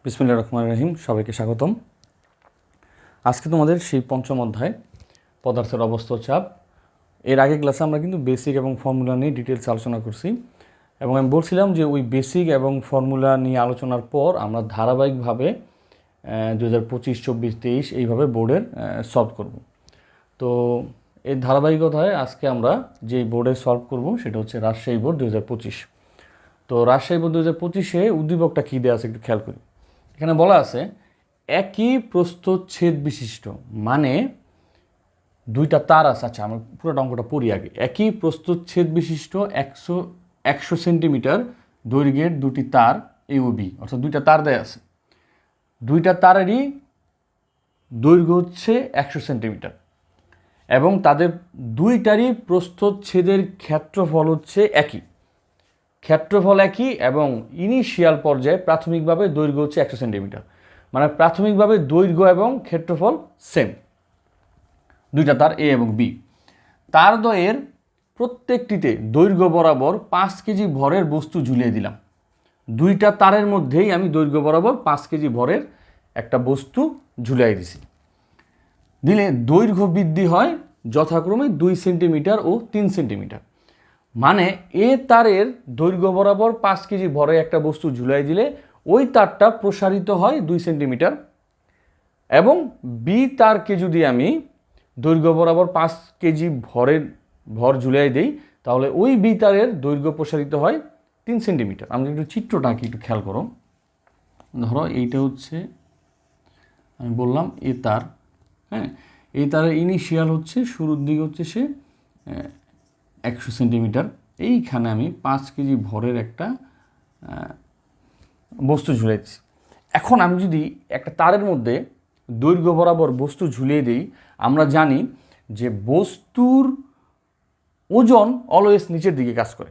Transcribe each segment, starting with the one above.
বিসমিল্লাহির রহমানির রহিম। সবাইকে স্বাগতম। আজকে তোমাদের সেই পঞ্চম অধ্যায় পদার্থের অবস্থা ও চাপ। এর আগে ক্লাসে আমরা কিন্তু বেসিক এবং ফর্মুলা নিয়ে ডিটেলস আলোচনা করছি এবং আমি বলছিলাম যে ওই বেসিক এবং ফর্মুলা নিয়ে আলোচনার পর আমরা ধারাবাহিকভাবে 2025, 24, 23 এইভাবে বোর্ডের সলভ করব। তো এই ধারাবাহিকতায় আজকে আমরা যে বোর্ডে সলভ করব সেটা হচ্ছে রাজশাহী বোর্ড 2025। তো রাজশাহী বোর্ড 2025-এ উদ্দীপকটা কী দেওয়া আছে একটু খেয়াল করি। এখানে বলা আছে একই প্রস্থচ্ছেদ বিশিষ্ট, মানে দুইটা তার আছে। আচ্ছা, আমি পুরোটা অঙ্কটা পড়ি আগে। একই প্রস্থচ্ছেদ বিশিষ্ট 100 সেন্টিমিটার দৈর্ঘ্যের দুটি তার এ ও বি, অর্থাৎ দুইটা তার দেয়া আছে। দুইটা তারেরই দৈর্ঘ্য হচ্ছে 100 সেন্টিমিটার এবং তাদের দুইটারই প্রস্থচ্ছেদের ক্ষেত্রফল হচ্ছে একই। ক্ষেত্রফল একই এবং ইনিশিয়াল পর্যায়ে প্রাথমিকভাবে দৈর্ঘ্য হচ্ছে 100 সেন্টিমিটার, মানে প্রাথমিকভাবে দৈর্ঘ্য এবং ক্ষেত্রফল সেম। দুইটা তার এ এবং বি। তারদ্বয়ের প্রত্যেকটিতে দৈর্ঘ্য বরাবর 5 কেজি ভরের বস্তু ঝুলিয়ে দিলাম। দুইটা তারের মধ্যেই আমি দৈর্ঘ্য বরাবর 5 কেজি ভরের একটা বস্তু ঝুলিয়ে দিছি। দিলে দৈর্ঘ্য বৃদ্ধি হয় যথাক্রমে 2 সেন্টিমিটার ও 3 সেন্টিমিটার। মানে এ তারের দৈর্ঘ্য বরাবর 5 কেজি ভরে একটা বস্তু ঝুলাই দিলে ওই তারটা প্রসারিত হয় 2 সেন্টিমিটার এবং বি তারকে যদি আমি দৈর্ঘ্য বরাবর 5 কেজি ভর ঝুলাই দেই তাহলে ওই বি তারের দৈর্ঘ্য প্রসারিত হয় 3 সেন্টিমিটার। আমরা একটু চিত্রটা একটু খেয়াল করো। ধরো এইটা হচ্ছে, আমি বললাম এ তার, হ্যাঁ, এই তারের ইনিশিয়াল হচ্ছে, শুরুর দিকে হচ্ছে সে 100 সেন্টিমিটার। এইখানে আমি 5 কেজি ভরের একটা বস্তু ঝুলাইছি। এখন আমি যদি একটা তারের মধ্যে দৈর্ঘ্য বরাবর বস্তু ঝুলিয়ে দিই, আমরা জানি যে বস্তুর ওজন অলওয়েজ নিচের দিকে কাজ করে।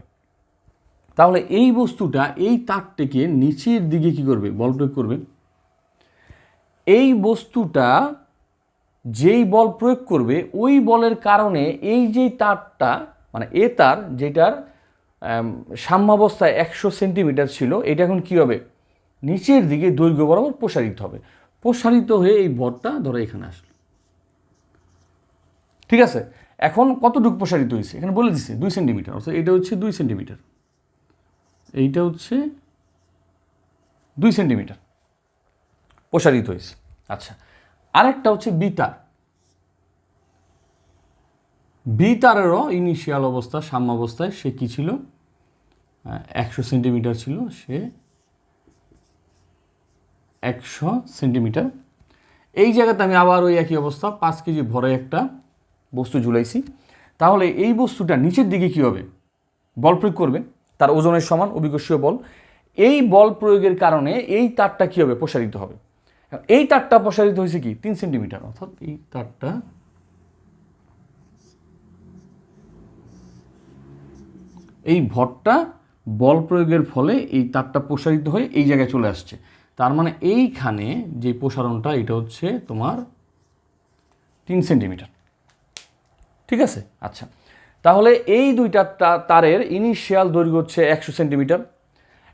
তাহলে এই বস্তুটা এই তারটিকে নিচের দিকে কি করবে? বল প্রয়োগ করবে। এই বস্তুটা যেই বল প্রয়োগ করবে ওই বলের কারণে এই যে তারটা, মানে এ তার যেটার সাম্যাবস্থায় 100 সেন্টিমিটার ছিল, এটা এখন কী হবে? নিচের দিকে দৈর্ঘ্য বরাবর প্রসারিত হবে। প্রসারিত হয়ে এই ভরটা ধরো এখানে আসলো, ঠিক আছে? এখন কতটুকু প্রসারিত হয়েছে এখানে বলে দিচ্ছে 2 সেন্টিমিটার, অর্থাৎ এটা হচ্ছে 2 সেন্টিমিটার, এইটা হচ্ছে 2 সেন্টিমিটার প্রসারিত হয়েছে। আচ্ছা, আরেকটা হচ্ছে বি তার। বি তারেরও ইনিশিয়াল অবস্থা, সাম্যাবস্থায় সে কী ছিল? 100 সেন্টিমিটার ছিল, সে 100 সেন্টিমিটার। এই জায়গাতে আমি আবার ওই একই অবস্থা, 5 কেজি ভরে একটা বস্তু ঝুলাইছি। তাহলে এই বস্তুটা নিচের দিকে কী হবে? বল প্রয়োগ করবে, তার ওজনের সমান অভিকর্ষীয় বল। এই বল প্রয়োগের কারণে এই তারটা কী হবে? প্রসারিত হবে। এই তারটা প্রসারিত হয়েছে কি 3 সেন্টিমিটার, অর্থাৎ এই তারটা এই ভরটা বল প্রয়োগের ফলে এই তারটা প্রসারিত হয়ে এই জায়গায় চলে আসছে। তার মানে এইখানে যে প্রসারণটা এটা হচ্ছে তোমার 3 সেন্টিমিটার, ঠিক আছে? আচ্ছা, তাহলে এই দুইটা তারের ইনিশিয়াল দৈর্ঘ্য হচ্ছে 100 সেন্টিমিটার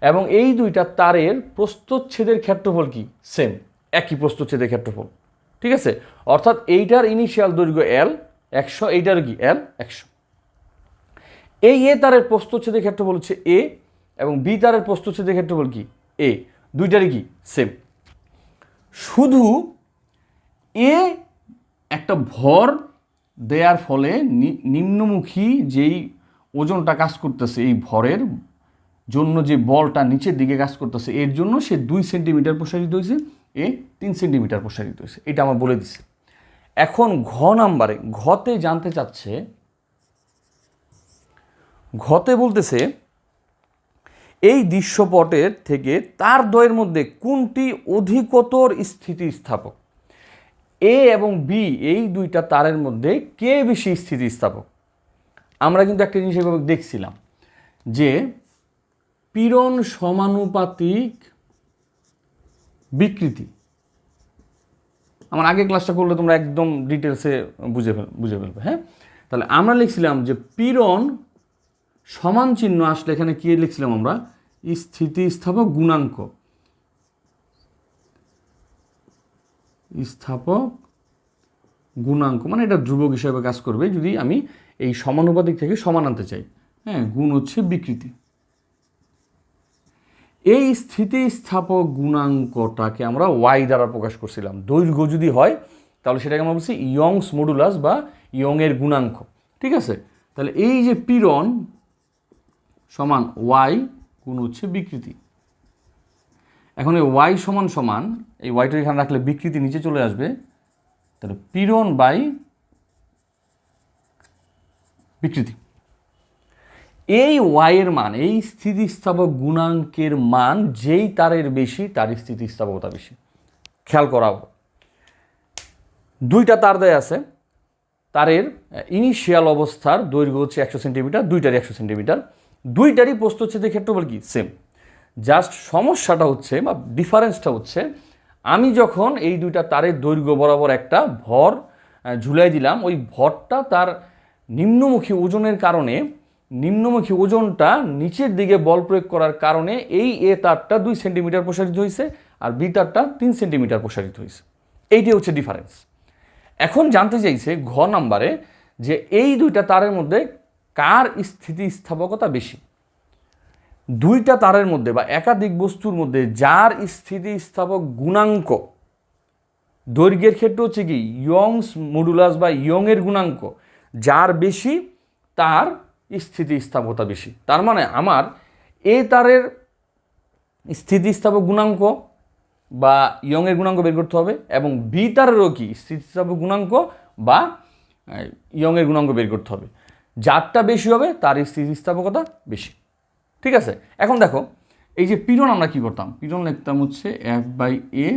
এবং এই দুইটা তারের প্রস্থচ্ছেদের ক্ষেত্রফল কি? সেম, একই প্রস্থচ্ছেদের ক্ষেত্রফল, ঠিক আছে? অর্থাৎ এইটার ইনিশিয়াল দৈর্ঘ্য L 100, এইটার কি L 100। এই এ তারের প্রস্থচ্ছেদের ক্ষেত্রফল হচ্ছে A এবং বি তারের প্রস্থচ্ছেদের ক্ষেত্রফল কি? A, দুইটারই কি? সেম। শুধু এ একটা ভর দেওয়ার ফলে নিম্নমুখী যেই ওজনটা কাজ করতেছে, এই ভরের জন্য যে বলটা নিচের দিকে কাজ করতেছে, এর জন্য সে 2 সেন্টিমিটার প্রসারিত হয়েছে, এ 3 সেন্টিমিটার প্রসারিত হয়েছে। এটা আমার বলে দিচ্ছে। এখন ঘ নাম্বারে, ঘতে জানতে চাচ্ছে, ঘতে বলতেছে এই দৃশ্যপটের থেকে তার দ্বয়ের মধ্যে কোনটি অধিকতর স্থিতিস্থাপক? এ এবং বি এই দুইটা তারের মধ্যে কে বেশি স্থিতিস্থাপক? আমরা কিন্তু একটা জিনিস এভাবে দেখছিলাম যে পীড়ন সমানুপাতিক বিকৃতি। আমার আগে ক্লাসটা করলে তোমরা একদম ডিটেলসে বুঝে ফেলবে, হ্যাঁ? তাহলে আমরা লিখছিলাম যে পীড়ন সমান চিহ্ন আসলে এখানে কি লিখছিলাম আমরা? স্থিতিস্থাপক গুণাঙ্ক। স্থাপক গুণাঙ্ক, মানে এটা ধ্রুবক হিসাবে কাজ করবে যদি আমি এই সমানুপাতিক থেকে সমান আনতে চাই। হ্যাঁ, গুণ হচ্ছে বিকৃতি। এই স্থিতিস্থাপক গুণাঙ্কটাকে আমরা ওয়াই দ্বারা প্রকাশ করছিলাম। দৈর্ঘ্য যদি হয় তাহলে সেটাকে আমরা বলছি ইয়ংস মডুলাস বা ইয়ংয়ের গুণাঙ্ক। ঠিক আছে, তাহলে এই যে পীড়ন সমান ওয়াই গুণ হচ্ছে বিকৃতি। এখন এই ওয়াই সমান সমান এই ওয়াইটা এখানে রাখলে বিকৃতি নিচে চলে আসবে, তাহলে পীড়ন বাই বিকৃতি। এই ওয়াইয়ের মান, এই স্থিতিস্থাপক গুণাঙ্কের মান যেই তারের বেশি তার স্থিতিস্থাপকতা বেশি। খেয়াল করাও, দুইটা তার দেয়া আছে, তারের ইনিশিয়াল অবস্থার দৈর্ঘ্য হচ্ছে 100 সেন্টিমিটার, দুইটারই 100 সেন্টিমিটার, দুইটারই প্রস্থচ্ছেদের ক্ষেত্রফল কি সেম। জাস্ট সমস্যাটা হচ্ছে বা ডিফারেন্সটা হচ্ছে আমি যখন এই দুইটা তারের দৈর্ঘ্য বরাবর একটা ভর ঝুলাই দিলাম, ওই ভরটা তার নিম্নমুখী ওজনের কারণে, নিম্নমুখী ওজনটা নিচের দিকে বল প্রয়োগ করার কারণে এই এ তারটা 2 সেন্টিমিটার প্রসারিত হয়েছে আর বি তারটা 3 সেন্টিমিটার প্রসারিত হয়েছে। এইটাই হচ্ছে ডিফারেন্স। এখন জানতে চাইছে ঘ নাম্বারে যে এই দুইটা তারের মধ্যে কার স্থিতিস্থাপকতা বেশি। দুইটা তারের মধ্যে বা একাধিক বস্তুর মধ্যে যার স্থিতিস্থাপক গুণাঙ্ক দৈর্ঘ্যের ক্ষেত্রে হচ্ছে কি ইয়ংস মডুলাস বা ইয়ংয়ের গুণাঙ্ক যার বেশি তার স্থিতিস্থাপকতা বেশি। তার মানে আমার এ তারের স্থিতিস্থাপক গুণাঙ্ক বা ইয়ংয়ের গুণাঙ্ক বের করতে হবে এবং বি তারেরও কি স্থিতিস্থাপক গুণাঙ্ক বা ইয়ংয়ের গুণাঙ্ক বের করতে হবে। যারটা বেশি হবে তার স্থিতিস্থাপকতা বেশি। ঠিক আছে, এখন দেখো এই যে পীড়ন আমরা কি করতাম, পীড়ন লিখতাম হচ্ছে F/A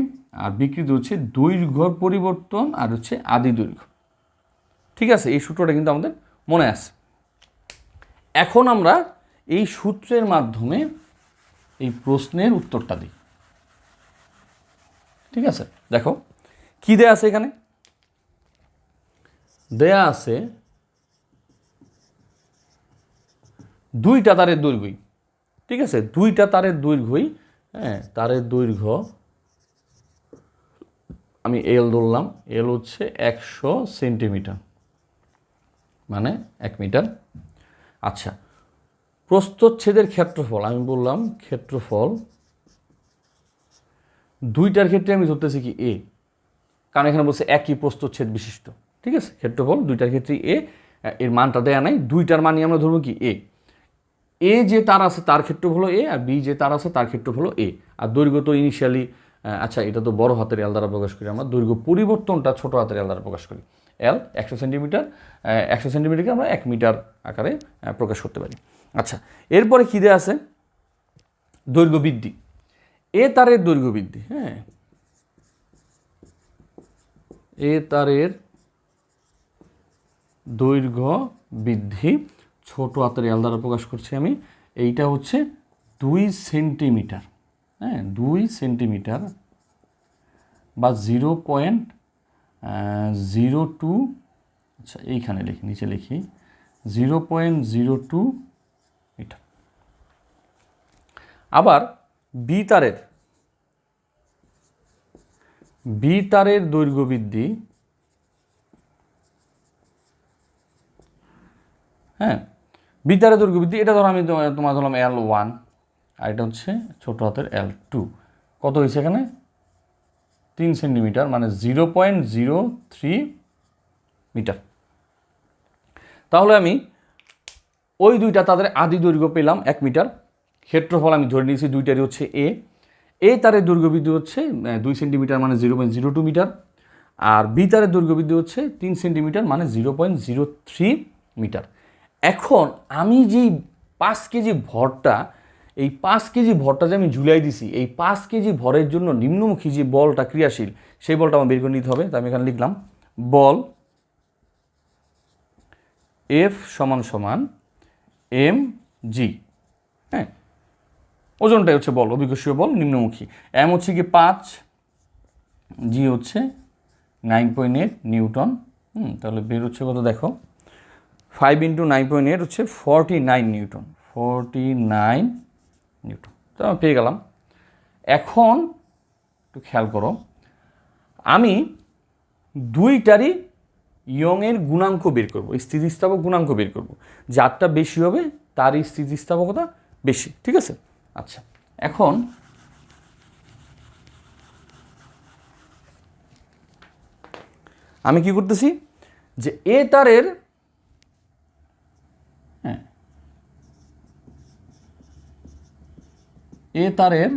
আর বিকৃতি হচ্ছে দৈর্ঘ্য পরিবর্তন আর হচ্ছে আদি দৈর্ঘ্য। ঠিক আছে, এই সূত্রটা কিন্তু আমাদের মনে আছে। এখন আমরা এই সূত্রের মাধ্যমে এই প্রশ্নের উত্তরটা দিই। ঠিক আছে, দেখো কি দেয়া আছে এখানে, দেয়া আছে দুইটা তারের দৈর্ঘ্যই। ঠিক আছে, দুইটা তারের দৈর্ঘ্যই, হ্যাঁ তারের দৈর্ঘ্য আমি এল ধরলাম, এল হচ্ছে 100 সেন্টিমিটার মানে 1 মিটার। আচ্ছা, প্রস্থচ্ছেদের ক্ষেত্রফল আমি বললাম ক্ষেত্রফল দুইটার ক্ষেত্রে আমি ধরতেছি কি এ, কারণ এখানে বলছে একই প্রস্থচ্ছেদ বিশিষ্ট। ঠিক আছে, ক্ষেত্রফল দুইটার ক্ষেত্রে এ, এর মানটা দেয়া নাই, দুইটার মানই আমরা ধরবো কি এ। এ যে তার আছে তার ক্ষেত্রফল হলো এ আর বি যে তার আছে তার ক্ষেত্রফল হলো এ। আর দৈর্ঘ্য তো ইনিশিয়ালি, আচ্ছা এটা তো বড় হাতের এল দ্বারা প্রকাশ করি আমরা, দৈর্ঘ্য পরিবর্তনটা ছোট হাতের এল দ্বারা প্রকাশ করি। এল 100 সেন্টিমিটার, 100 সেন্টিমিটারকে আমরা 1 মিটার আকারে প্রকাশ করতে পারি। আচ্ছা, এরপরে কী দেয়া আছে দৈর্ঘ্য বৃদ্ধি, এ তারের দৈর্ঘ্য বৃদ্ধি। হ্যাঁ, এ তারের দৈর্ঘ্য বৃদ্ধি ছোট হাতের এল দ্বারা প্রকাশ করছি আমি, এইটা হচ্ছে 2 সেন্টিমিটার। হ্যাঁ, 2 সেন্টিমিটার বা 0.02, আচ্ছা এইখানে লিখি, নিচে লিখি 0.02 মিটার। আবার বি তারের দৈর্ঘ্য বৃদ্ধি, হ্যাঁ বি তারের দৈর্ঘ্য বৃদ্ধি, এটা ধরো আমি তোমার ধরলাম L1 আর এটা হচ্ছে ছোট হাতের L2, কত হয়েছে এখানে 3 সেন্টিমিটার মানে 0.03 মিটার। তাহলে আমি ওই দুইটা তাদের আদি দৈর্ঘ্য পেলাম 1 মিটার, ক্ষেত্রফল আমি ধরে নিয়েছি দুইটারই হচ্ছে এ তারের দৈর্ঘ্য বৃদ্ধি হচ্ছে 2 সেন্টিমিটার মানে 0.02 মিটার, আর বি তারের দৈর্ঘ্য বৃদ্ধি হচ্ছে 3 সেন্টিমিটার মানে 0.03 মিটার। এখন আমি যেই 5 কেজি ভরটা, এই 5 কেজি ভরটা যে আমি ঝুলাই দিছি, এই 5 কেজি ভরের জন্য নিম্নমুখী যে বলটা ক্রিয়াশীল সেই বলটা আমার বের করে নিতে হবে। তাই আমি এখানে লিখলাম বল F = mg। হ্যাঁ, ওজনটাই হচ্ছে বল, অভিকর্ষীয় বল নিম্নমুখী। এম হচ্ছে কি 5, জি হচ্ছে 9.8 নিউটন। তাহলে বের হচ্ছে কত দেখো, 5 × 9.8 হচ্ছে 49 নিউটন, 49 নিউটন। তো আমি পেয়ে গেলাম। এখন একটু খেয়াল করো, আমি দুইটারই ইয়ংয়ের গুণাঙ্ক বের করব, স্থিতিস্থাপক গুণাঙ্ক বের করব, যারটা বেশি হবে তারই স্থিতিস্থাপকতা বেশি। ঠিক আছে, আচ্ছা এখন আমি কি করতেছি যে এ তারের এ তারের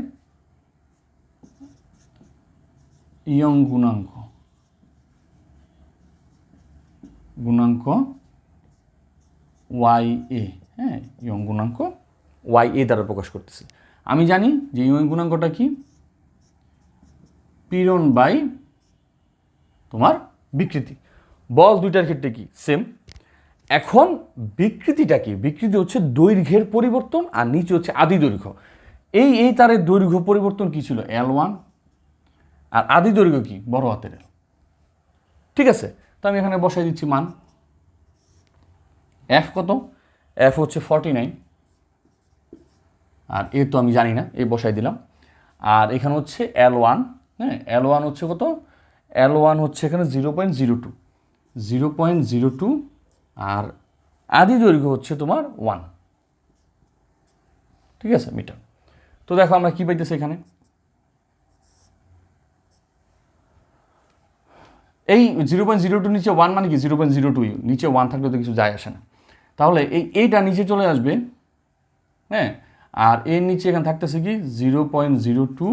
ইয়ং গুণাঙ্ক ওয়াই এ, হ্যাঁ ইয়ং গুণাঙ্ক ওয়াই এ দ্বারা প্রকাশ করতেছি। আমি জানি যে ইয়ং গুণাঙ্কটা কি, পীড়ন বাই তোমার বিকৃতি। বল দুইটার ক্ষেত্রে কি সেম। এখন বিকৃতিটা কি, বিকৃতি হচ্ছে দৈর্ঘ্যের পরিবর্তন আর নিচে হচ্ছে আদি দৈর্ঘ্য। এই তারের দৈর্ঘ্য পরিবর্তন কি ছিল L1 আর আদি দৈর্ঘ্য কি বড় হাতের L। ঠিক আছে, তো আমি এখানে বসাই দিচ্ছি মান। এফ কত, এফ হচ্ছে 49 আর এ তো আমি জানি না, এই বসাই দিলাম। আর এখানে হচ্ছে L1, হ্যাঁ L1 হচ্ছে কত, L1 হচ্ছে এখানে 0.02 আর আদি দৈর্ঘ্য হচ্ছে তোমার 1। ঠিক আছে মিটার। তো দেখো আমরা কি পাইতেছি এখানে, এই 0.02 নিচে 1 মানে কি 0.02, নিচে 1 থাকলে তো কিছু যায় আসে না। তাহলে এইটা নিচে চলে আসবে, হ্যাঁ আর এর নিচে এখানে থাকতেছে কি 0.02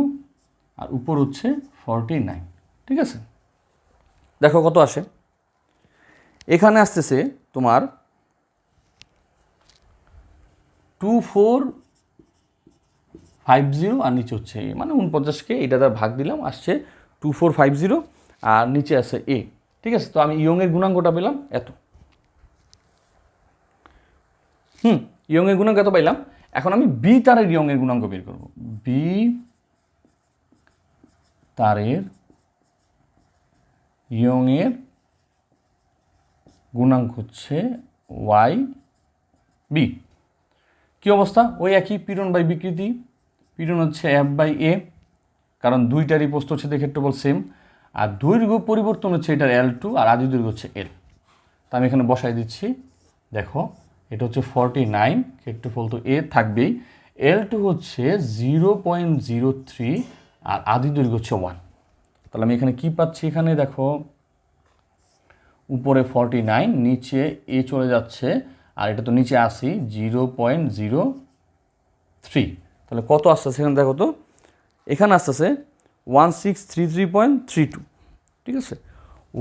আর উপর হচ্ছে 49। ঠিক আছে, দেখো কত আসে, এখানে আসতেছে তোমার 2450 আর নিচে হচ্ছে এ, মানে 49কে এটা দ্বারা ভাগ দিলাম, আসছে 2450 আর নিচে আছে এ। ঠিক আছে, তো আমি ইয়ংয়ের গুণাঙ্কটা পেলাম এত। ইয়ংয়ের গুণাঙ্ক এত পাইলাম। এখন আমি বি তারের ইয়ংয়ের গুণাঙ্ক বের করব। বি তারের ইয়ংয়ের গুণাঙ্ক হচ্ছে ওয়াই বি। কি অবস্থা, ওই একই পীড়ন বাই বিকৃতি, পীড়ন হচ্ছে এফ বাই এ, কারণ দুইটারই প্রস্থচ্ছেদের ক্ষেত্রফল সেম, আর দৈর্ঘ্য পরিবর্তন হচ্ছে এটার L2 আর আদি দৈর্ঘ্য হচ্ছে L। তা আমি এখানে বসাই দিচ্ছি, দেখো এটা হচ্ছে 49, ক্ষেত্রফল তো এ থাকবেই, L2 হচ্ছে 0.03 আর আদি দৈর্ঘ্য হচ্ছে 1। তাহলে আমি এখানে কি পাচ্ছি, এখানে দেখো উপরে 49, নিচে এ চলে যাচ্ছে আর এটা তো নিচে আসি 0.03। তাহলে কত আসতেছে এখানে দেখো তো, এখানে আসতেছে 1633.32। ঠিক আছে,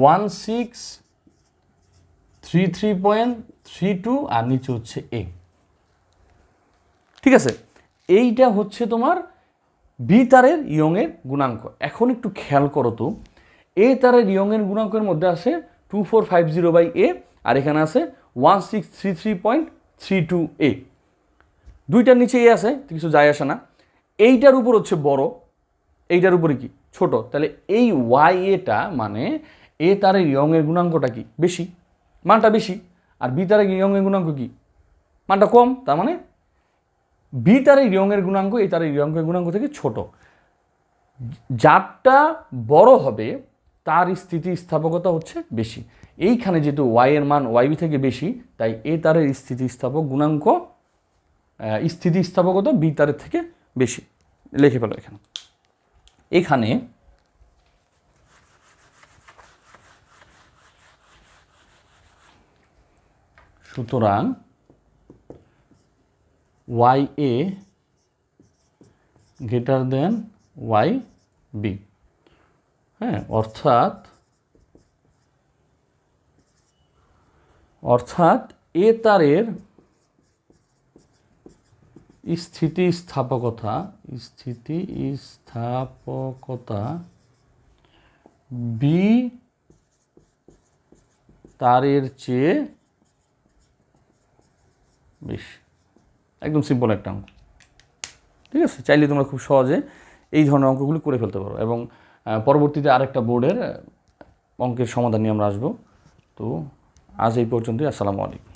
1633.32 আর নিচে হচ্ছে এ। ঠিক আছে, এইটা হচ্ছে তোমার বি তারের ইয়ংয়ের গুণাঙ্ক। এখন একটু খেয়াল করো তো, এ তারের ইয়ংয়ের গুণাঙ্কের মধ্যে আছে 2450 বাই এ আর এখানে আছে 1633.32 এ। দুইটার নিচে এ আছে, কিছু যায় আসে না। এইটার উপর হচ্ছে বড়, এইটার উপরে কি ছোট, তাহলে এই ওয়াই এটা মানে এ তারের ইয়ংয়ের গুণাঙ্কটা কি বেশি, মানটা বেশি, আর বি তারের ইয়ংয়ের গুণাঙ্ক কি মানটা কম। তার মানে বি তারের ইয়ংয়ের গুণাঙ্ক এই তারের ইয়ংয়ের গুণাঙ্ক থেকে ছোট। যারটা বড় হবে তার স্থিতিস্থাপকতা হচ্ছে বেশি। এইখানে যেহেতু ওয়াই এর মান ওয়াই বি থেকে বেশি, তাই এ তারের স্থিতিস্থাপক গুণাঙ্ক স্থিতিস্থাপকতা বি তারের থেকে বেশি। লিখে ফেলো এখানে। এখানে সুতরাং Y A greater than Y B, হ্যাঁ অর্থাৎ এ তারের স্থিতিস্থাপকতা বি তারের চেয়ে বেশি। একদম সিম্পল একটা অঙ্ক। ঠিক আছে, চাইলে তোমরা খুব সহজে এই ধরনের অঙ্কগুলি করে ফেলতে পারো এবং পরবর্তীতে আরেকটা বোর্ডের অঙ্কের সমাধান নিয়ে আমরা আসবো। তো আজ এই পর্যন্তই। আসসালামু আলাইকুম।